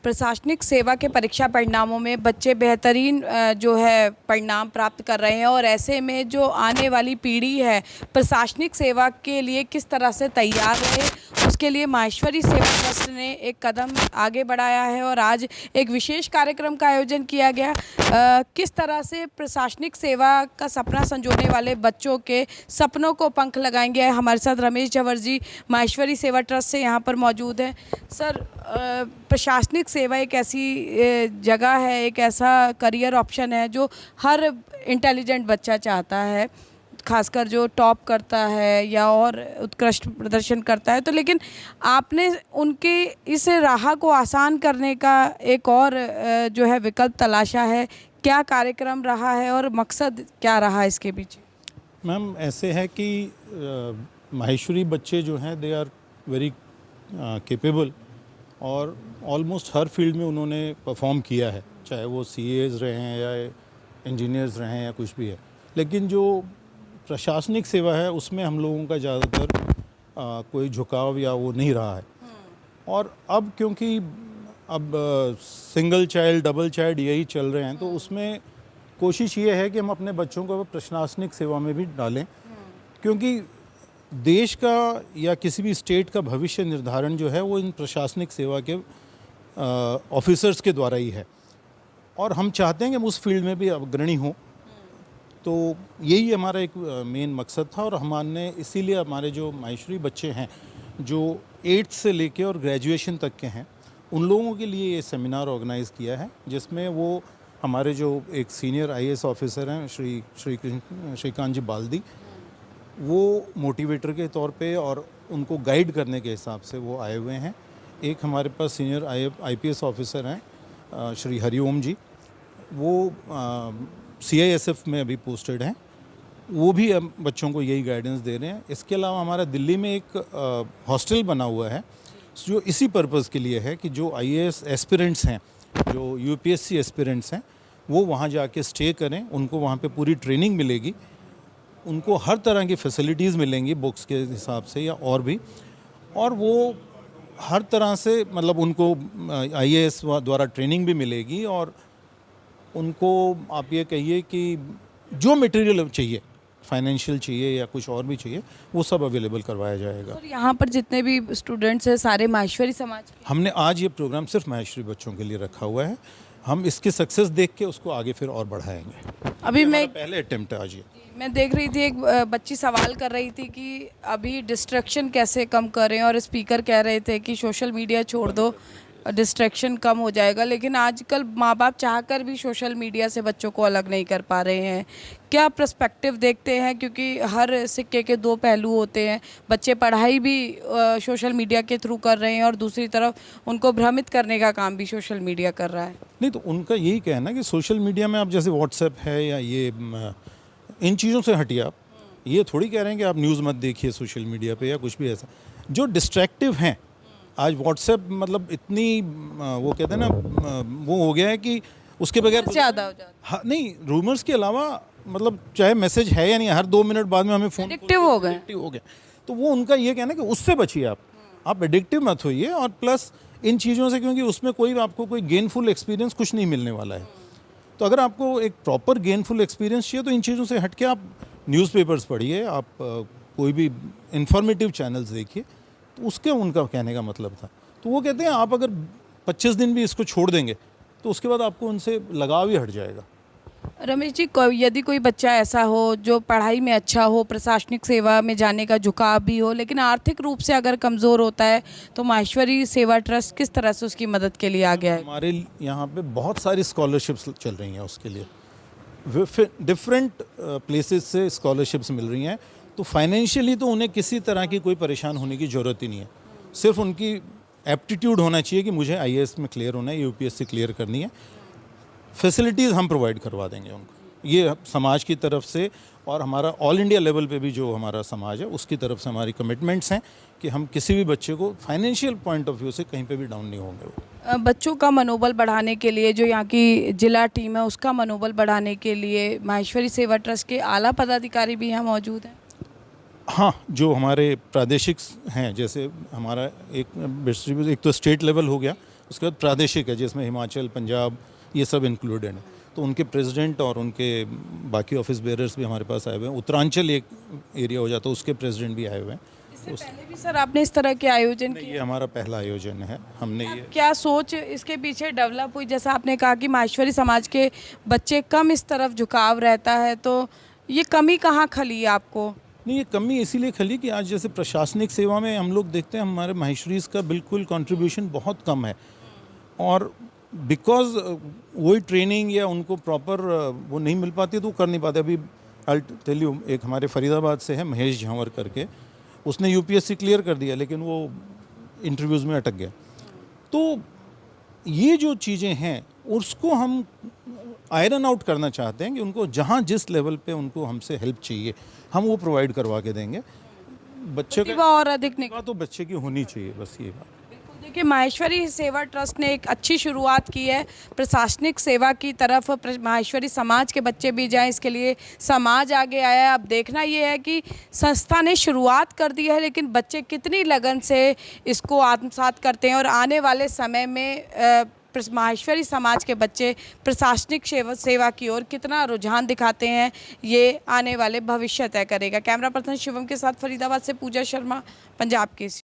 प्रशासनिक सेवा के परीक्षा परिणामों में बच्चे बेहतरीन जो है परिणाम प्राप्त कर रहे हैं और ऐसे में जो आने वाली पीढ़ी है प्रशासनिक सेवा के लिए किस तरह से तैयार रहे, उसके लिए माहेश्वरी सेवा ट्रस्ट ने एक कदम आगे बढ़ाया है और आज एक विशेष कार्यक्रम का आयोजन किया गया। किस तरह से प्रशासनिक सेवा का सपना संजोने वाले बच्चों के सपनों को पंख लगाएंगे, हमारे साथ रमेश जवर जी माहेश्वरी सेवा ट्रस्ट से यहाँ पर मौजूद हैं। सर, प्रशासनिक सेवा एक ऐसी जगह है, एक ऐसा करियर ऑप्शन है जो हर इंटेलिजेंट बच्चा चाहता है, खासकर जो टॉप करता है या और उत्कृष्ट प्रदर्शन करता है। तो लेकिन आपने उनके इस राह को आसान करने का एक और जो है विकल्प तलाशा है। क्या कार्यक्रम रहा है और मकसद क्या रहा है इसके पीछे? मैम, ऐसे है कि माहेश्वरी बच्चे जो हैं दे आर वेरी कैपेबल और ऑलमोस्ट हर फील्ड में उन्होंने परफॉर्म किया है, चाहे वो CAs रहे हैं या इंजीनियर्स रहे हैं या कुछ भी है। लेकिन जो प्रशासनिक सेवा है उसमें हम लोगों का ज़्यादातर कोई झुकाव या वो नहीं रहा है। और अब क्योंकि अब सिंगल चाइल्ड डबल चाइल्ड यही चल रहे हैं, तो उसमें कोशिश ये है कि हम अपने बच्चों को प्रशासनिक सेवा में भी डालें, क्योंकि देश का या किसी भी स्टेट का भविष्य निर्धारण जो है वो इन प्रशासनिक सेवा के ऑफिसर्स के द्वारा ही है और हम चाहते हैं कि हम उस फील्ड में भी अग्रणी हों। तो यही हमारा एक मेन मकसद था और हमने इसीलिए हमारे जो माहेश्वरी बच्चे हैं जो 8th से लेके और ग्रेजुएशन तक के हैं उन लोगों के लिए ये सेमिनार ऑर्गेनाइज़ किया है, जिसमें वो हमारे जो एक सीनियर IAS ऑफिसर हैं श्रीकांत जी बाल्दी, वो मोटिवेटर के तौर पे और उनको गाइड करने के हिसाब से वो आए हुए हैं। एक हमारे पास सीनियर IPS ऑफिसर हैं श्री हरिओम जी, वो CISF में अभी पोस्टेड हैं, वो भी हम बच्चों को यही गाइडेंस दे रहे हैं। इसके अलावा हमारा दिल्ली में एक हॉस्टल बना हुआ है जो इसी पर्पज़ के लिए है कि जो IAS एस्पिरेंट्स हैं, जो UPSC एस्पिरेंट्स हैं, वो वहाँ जाके स्टे करें, उनको वहाँ पे पूरी ट्रेनिंग मिलेगी, उनको हर तरह की फैसिलिटीज़ मिलेंगी बुक्स के हिसाब से या और भी, और वो हर तरह से मतलब उनको IAS द्वारा ट्रेनिंग भी मिलेगी और उनको आप ये कहिए कि जो मटेरियल चाहिए, फाइनेंशियल चाहिए या कुछ और भी चाहिए, वो सब अवेलेबल करवाया जाएगा। और यहाँ पर जितने भी स्टूडेंट्स हैं सारे माहेश्वरी समाज के? हमने आज ये प्रोग्राम सिर्फ माहेश्वरी बच्चों के लिए रखा हुआ है। हम इसकी सक्सेस देख के उसको आगे फिर और बढ़ाएंगे। अभी मैं पहले अटेम्प्ट है आज ये। मैं देख रही थी, एक बच्ची सवाल कर रही थी कि अभी डिस्ट्रैक्शन कैसे कम करें और स्पीकर कह रहे थे कि सोशल मीडिया छोड़ दो, डिस्ट्रैक्शन कम हो जाएगा। लेकिन आजकल माँ बाप चाहकर भी सोशल मीडिया से बच्चों को अलग नहीं कर पा रहे हैं। क्या पर्सपेक्टिव देखते हैं, क्योंकि हर सिक्के के दो पहलू होते हैं। बच्चे पढ़ाई भी सोशल मीडिया के थ्रू कर रहे हैं और दूसरी तरफ उनको भ्रमित करने का काम भी सोशल मीडिया कर रहा है। नहीं, तो उनका यही कहना है कि सोशल मीडिया में आप जैसे व्हाट्सएप है या ये इन चीज़ों से हटिए। आप ये थोड़ी कह रहे हैं कि आप न्यूज़ मत देखिए सोशल मीडिया पे या कुछ भी ऐसा। जो डिस्ट्रैक्टिव हैं, आज व्हाट्सएप मतलब इतनी वो कहते हैं ना, वो हो गया है कि उसके बगैर ज़्यादा हो जाता। हाँ, नहीं, रूमर्स के अलावा मतलब चाहे मैसेज है या नहीं, हर 2 मिनट बाद में हमें फ़ोन एडिक्टिव हो गए। तो वो उनका ये कहना है कि उससे बचिए आप एडिक्टिव मत होइए, और प्लस इन चीज़ों से, क्योंकि उसमें कोई आपको कोई गेनफुल एक्सपीरियंस कुछ नहीं मिलने वाला है। तो अगर आपको एक प्रॉपर गेनफुल एक्सपीरियंस चाहिए तो इन चीज़ों से हट के आप न्यूज़पेपर्स पढ़िए, आप कोई भी इंफॉर्मेटिव चैनल्स देखिए। तो उसके उनका कहने का मतलब था। तो वो कहते हैं आप अगर 25 दिन भी इसको छोड़ देंगे तो उसके बाद आपको उनसे लगाव ही हट जाएगा। रमेश जी, यदि कोई बच्चा ऐसा हो जो पढ़ाई में अच्छा हो, प्रशासनिक सेवा में जाने का झुकाव भी हो, लेकिन आर्थिक रूप से अगर कमज़ोर होता है, तो माहेश्वरी सेवा ट्रस्ट किस तरह से उसकी मदद के लिए आ गया है? हमारे यहाँ पे बहुत सारी स्कॉलरशिप्स चल रही हैं उसके लिए, डिफरेंट प्लेसेस से स्कॉलरशिप्स मिल रही हैं। तो फाइनेंशियली तो उन्हें किसी तरह की कोई परेशान होने की ज़रूरत ही नहीं है। सिर्फ उनकी एप्टीट्यूड होना चाहिए कि मुझे IAS में क्लियर होना है, UPSC क्लियर करनी है। फैसिलिटीज़ हम प्रोवाइड करवा देंगे उनको, ये समाज की तरफ से, और हमारा ऑल इंडिया लेवल पे भी जो हमारा समाज है उसकी तरफ से हमारी कमिटमेंट्स हैं कि हम किसी भी बच्चे को फाइनेंशियल पॉइंट ऑफ व्यू से कहीं पे भी डाउन नहीं होंगे। बच्चों का मनोबल बढ़ाने के लिए, जो यहाँ की जिला टीम है उसका मनोबल बढ़ाने के लिए माहेश्वरी सेवा ट्रस्ट के आला पदाधिकारी भी यहाँ मौजूद हैं? हाँ, जो हमारे प्रादेशिक हैं, जैसे हमारा एक तो स्टेट लेवल हो गया, उसके बाद प्रादेशिक है जिसमें हिमाचल, पंजाब ये सब इंक्लूडेड है। तो उनके प्रेसिडेंट और उनके बाकी ऑफिस बेयरर्स भी हमारे पास आए हुए हैं। उत्तरांचल एक एरिया हो जाता है, उसके प्रेसिडेंट भी आए हुए हैं। इससे पहले भी सर आपने इस तरह के आयोजन किए? ये हमारा पहला आयोजन है। हमने ये क्या सोच इसके पीछे डेवलप हुई? जैसा आपने कहा कि माहेश्वरी समाज के बच्चे कम इस तरफ झुकाव रहता है, तो ये कमी कहाँ खली आपको? नहीं, ये कमी इसीलिए खली कि आज जैसे प्रशासनिक सेवा में हम लोग देखते हैं हमारे माहेश्वरीज़ का बिल्कुल कंट्रीब्यूशन बहुत कम है। और बिकॉज वही ट्रेनिंग या उनको प्रॉपर वो नहीं मिल पाती तो वो कर नहीं पाते। अभी आई टेल यू, एक हमारे फरीदाबाद से है महेश झांवर करके, उसने यूपीएससी क्लियर कर दिया लेकिन वो इंटरव्यूज़ में अटक गया। तो ये जो चीज़ें हैं उसको हम आयरन आउट करना चाहते हैं कि उनको जहाँ जिस लेवल पे उनको हमसे हेल्प चाहिए हम वो प्रोवाइड करवा के देंगे। बच्चे प्रतिभा और अधिक निकल। का तो बच्चे की होनी चाहिए, बस ये बात। बिल्कुल, देखिए माहेश्वरी सेवा ट्रस्ट ने एक अच्छी शुरुआत की है प्रशासनिक सेवा की तरफ। माहेश्वरी समाज के बच्चे भी जाएं, इसके लिए समाज आगे आया है। अब देखना ये है कि संस्था ने शुरुआत कर दी है लेकिन बच्चे कितनी लगन से इसको आत्मसात करते हैं और आने वाले समय में माहेश्वरी समाज के बच्चे प्रशासनिक सेवा की ओर कितना रुझान दिखाते हैं, ये आने वाले भविष्य तय करेगा। कैमरा पर्सन शिवम के साथ फरीदाबाद से पूजा शर्मा, पंजाब केसरी।